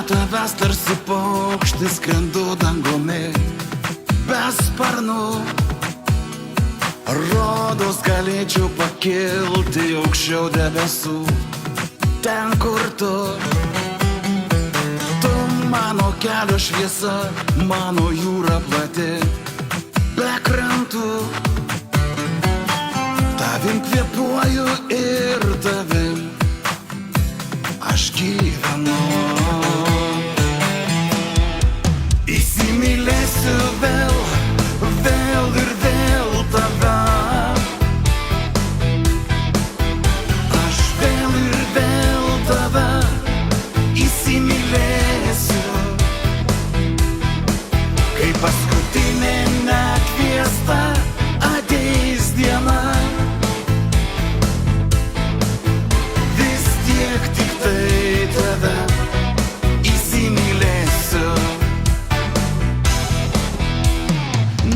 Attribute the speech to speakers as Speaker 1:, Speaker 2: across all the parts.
Speaker 1: tavęs tarsi paukštis skrendu dangumi, be sparnų. Rodos galėčiau pakilti aukščiau debesų, ten kur tu. Tu mano kelio šviesa, mano jūra plati, be krantų. Tavim kvėpuoju ir tavim aš gyvenu. Įsimylėsiu vėl, vėl ir vėl tave. Aš vėl ir vėl tave įsimylėsiu. Kai paskutinė nekviesta ateis diena, vis tiek tik tai tave įsimylėsiu.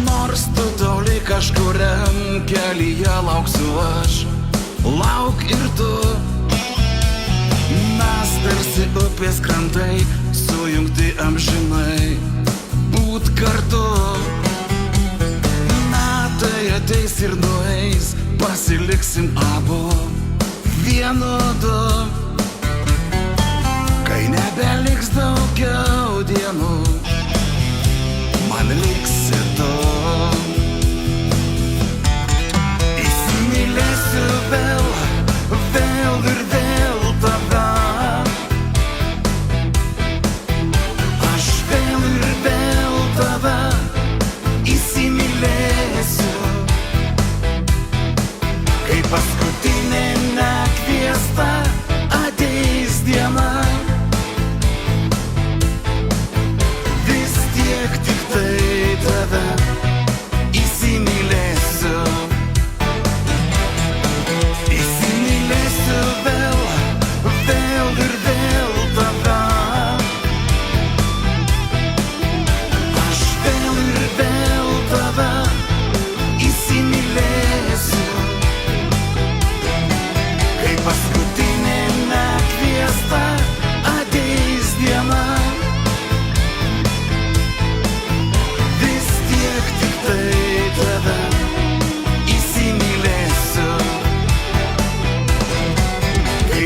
Speaker 1: Nors tu toli kažkuriam kelyje lauksiu aš, lauk ir tu. Mes tarsi upės krantai, sujungti amžinai, būt kartu. Metai ateis ir nueis, pasiliksim abu vienodu. Kai nebeliks daugiau dienų, man liksi tu. Įsimylėsiu vėl, vėl ir vėl tave. Aš vėl ir vėl tave įsimylėsiu. Kai paskutinė nekviesta ateis diena, vis tiek tik tai tave įsimylėsiu. Įsimylėsiu vėl, vėl ir vėl tave. Aš vėl ir vėl tave įsimylėsiu. Kai paskutinė nekviesta ateis diena, vis tiek tik tai tave įsimylėsiu. Kai